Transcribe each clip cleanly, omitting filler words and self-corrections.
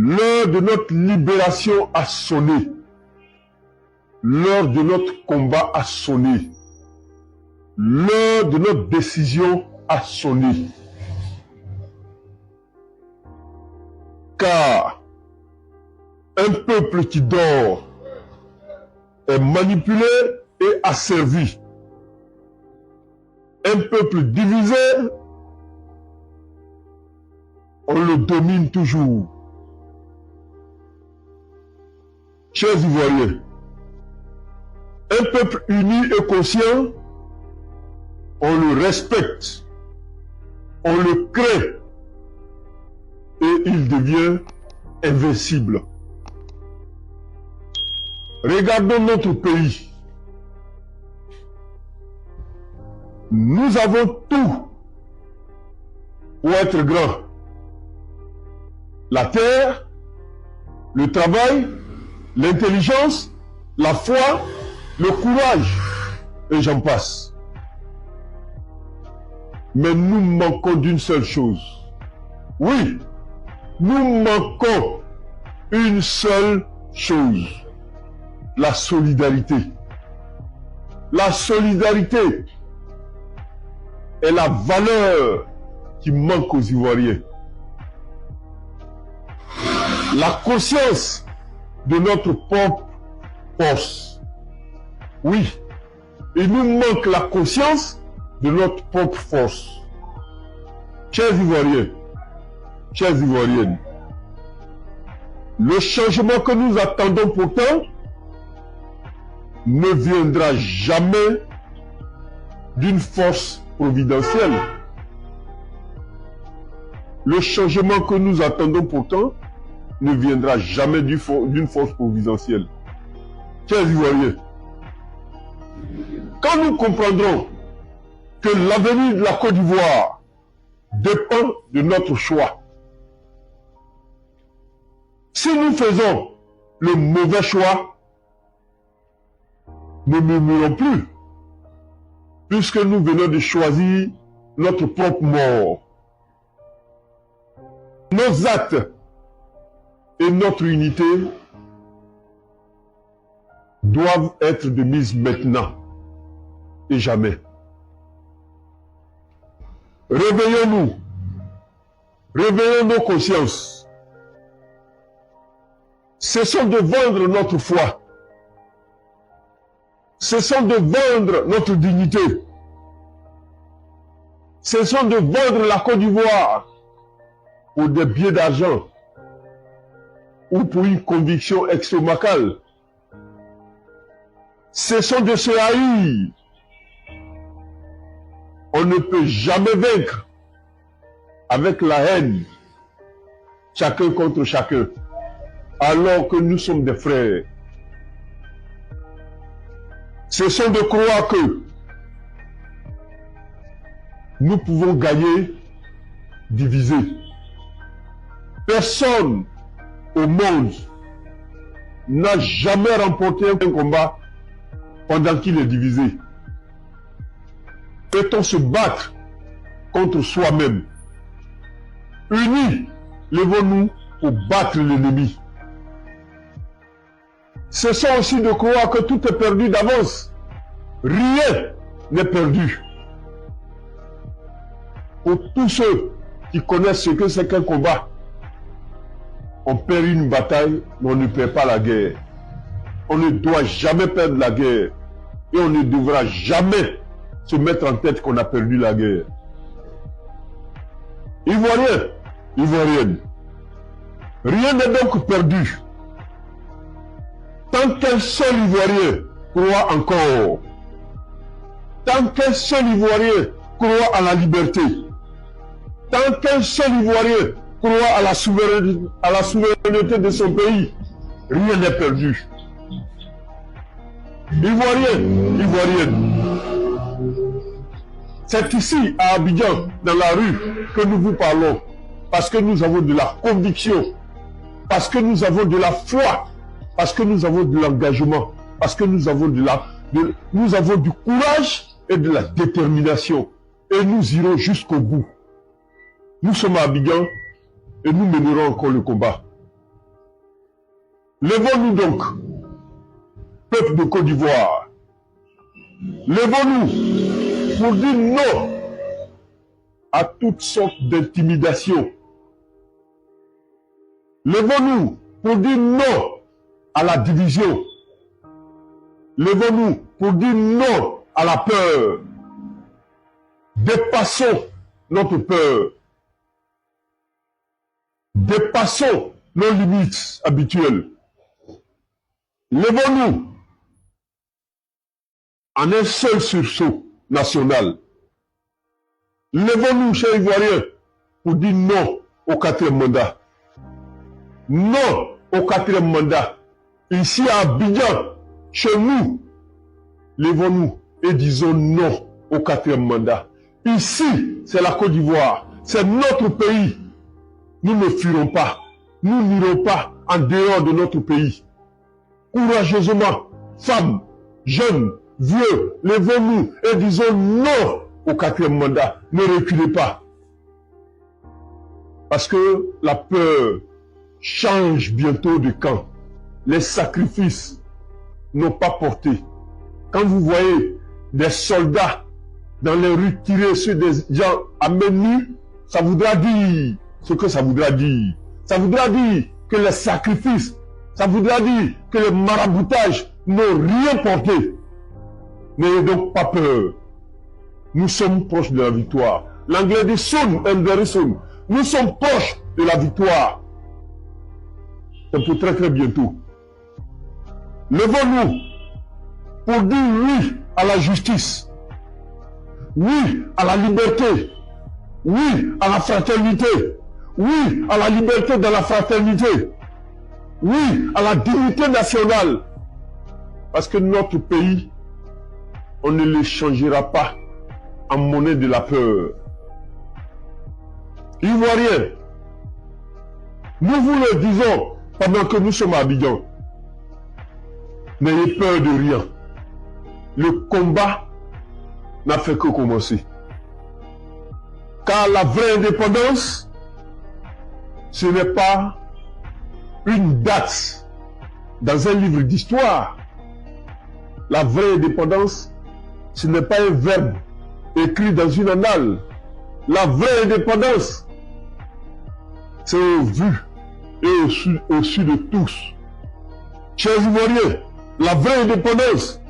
L'heure de notre libération a sonné. L'heure de notre combat a sonné. L'heure de notre décision a sonné. Car un peuple qui dort est manipulé et asservi. Un peuple divisé, on le domine toujours. Chers Ivoiriens, un peuple uni et conscient, on le respecte, on le crée et il devient invincible. Regardons notre pays. Nous avons tout pour être grand. La terre, le travail, l'intelligence, la foi, le courage, et j'en passe. Mais nous manquons d'une seule chose. Oui, nous manquons une seule chose. La solidarité. La solidarité est la valeur qui manque aux Ivoiriens. La conscience de notre propre force. Oui, il nous manque la conscience de notre propre force. Chers Ivoiriens, chères Ivoiriennes, le changement que nous attendons pourtant ne viendra jamais d'une force providentielle. Le changement que nous attendons pourtant ne viendra jamais d'une force providentielle. Chers Ivoiriens, quand nous comprendrons que l'avenir de la Côte d'Ivoire dépend de notre choix, si nous faisons le mauvais choix, ne murmurons plus, puisque nous venons de choisir notre propre mort. Nos actes et notre unité doivent être de mise maintenant et jamais. Réveillons-nous, réveillons nos consciences. Cessons de vendre notre foi. Cessons de vendre notre dignité. Cessons de vendre la Côte d'Ivoire pour des billets d'argent ou pour une conviction extramacale. Cessons de se haïr. On ne peut jamais vaincre avec la haine, chacun contre chacun, alors que nous sommes des frères. Cessons de croire que nous pouvons gagner divisés. Personne au monde n'a jamais remporté un combat pendant qu'il est divisé. Peut-on se battre contre soi-même? Unis, levons-nous pour battre l'ennemi. Cessons aussi de croire que tout est perdu d'avance. Rien n'est perdu. Pour tous ceux qui connaissent ce que c'est qu'un combat, on perd une bataille, mais on ne perd pas la guerre. On ne doit jamais perdre la guerre. Et on ne devra jamais se mettre en tête qu'on a perdu la guerre. Ivoiriens, Ivoiriennes, rien n'est donc perdu. Tant qu'un seul Ivoirien croit encore, tant qu'un seul Ivoirien croit à la liberté, tant qu'un seul Ivoirien croit à la souveraineté de son pays, rien n'est perdu. Ivoiriens, Ivoiriennes, c'est ici, à Abidjan, dans la rue, que nous vous parlons, parce que nous avons de la conviction, parce que nous avons de la foi, parce que nous avons de l'engagement, parce que nous avons du courage et de la détermination. Et nous irons jusqu'au bout. Nous sommes à Abidjan et nous mènerons encore le combat. Levons-nous donc, peuple de Côte d'Ivoire. Levons-nous pour dire non à toutes sortes d'intimidations. Levons-nous pour dire non à la division. Levons-nous pour dire non à la peur. Dépassons notre peur. Dépassons nos limites habituelles. Levons-nous en un seul sursaut national. Levons-nous, chers Ivoiriens, pour dire non au 4e mandat. Non au 4e mandat. Ici à Abidjan, chez nous, levons-nous et disons non au 4e mandat. Ici, c'est la Côte d'Ivoire, c'est notre pays. Nous ne fuirons pas, nous n'irons pas en dehors de notre pays. Courageusement, femmes, jeunes, vieux, levons-nous et disons non au 4e mandat. Ne reculez pas. Parce que la peur change bientôt de camp. Les sacrifices n'ont pas porté. Quand vous voyez des soldats dans les rues tirer sur des gens à main nue, ça voudra dire ce que ça voudra dire. Ça voudra dire que les sacrifices, ça voudra dire que les maraboutages n'ont rien porté. N'ayez donc pas peur. Nous sommes proches de la victoire. L'anglais dit soon and very soon. Nous sommes proches de la victoire. C'est pour très bientôt. Levons-nous pour dire oui à la justice, oui à la liberté, oui à la fraternité, oui à la liberté de la fraternité, oui à la dignité nationale. Parce que notre pays, on ne l'échangera pas en monnaie de la peur. Ivoiriens, nous vous le disons pendant que nous sommes à Abidjan. N'ayez peur de rien. Le combat n'a fait que commencer. Car la vraie indépendance, ce n'est pas une date dans un livre d'histoire. La vraie indépendance, ce n'est pas un verbe écrit dans une annale. La vraie indépendance, c'est au vu et au su de tous. Chers Ivoiriens, la vraie indépendance,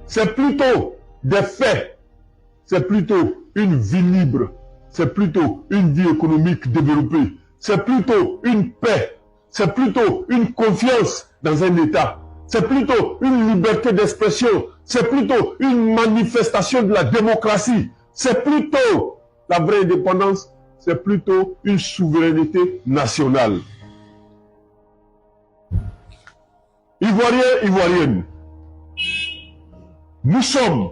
c'est plutôt des faits, c'est plutôt une vie libre, c'est plutôt une vie économique développée, c'est plutôt une paix, c'est plutôt une confiance dans un État, c'est plutôt une liberté d'expression, c'est plutôt une manifestation de la démocratie, c'est plutôt la vraie indépendance, c'est plutôt une souveraineté nationale. Ivoiriens, Ivoiriennes, nous sommes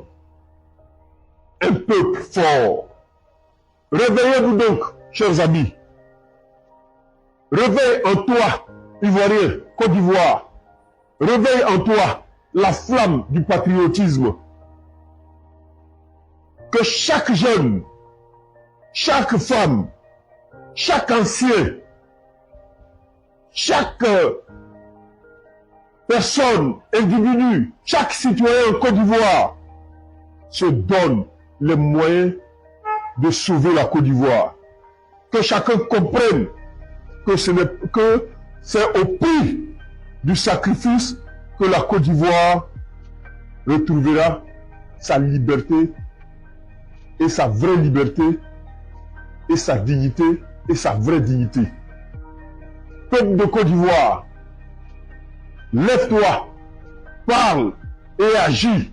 un peuple fort. Réveillez-vous donc, chers amis. Réveille en toi, Ivoirien, Côte d'Ivoire. Réveille en toi la flamme du patriotisme. Que chaque jeune, chaque femme, chaque ancien, chaque personne, individu, chaque citoyen en Côte d'Ivoire se donne les moyens de sauver la Côte d'Ivoire. Que chacun comprenne que c'est au prix du sacrifice que la Côte d'Ivoire retrouvera sa liberté et sa vraie liberté et sa dignité et sa vraie dignité. Peuple de Côte d'Ivoire, lève-toi, parle et agis.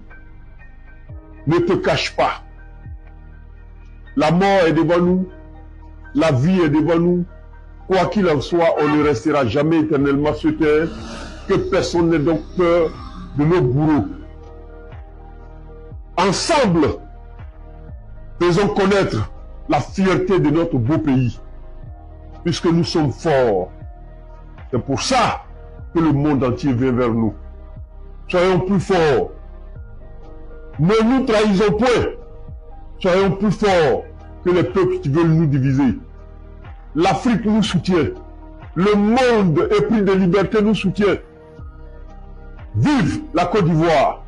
Ne te cache pas. La mort est devant nous, la vie est devant nous. Quoi qu'il en soit, on ne restera jamais éternellement sur terre. Que personne n'ait donc peur de nos bourreaux. Ensemble, faisons connaître la fierté de notre beau pays, puisque nous sommes forts. C'est pour ça que le monde entier vient vers nous. Soyons plus forts. Ne nous trahisons point. Soyons plus forts que les peuples qui veulent nous diviser. L'Afrique nous soutient. Le monde épris de liberté nous soutient. Vive la Côte d'Ivoire!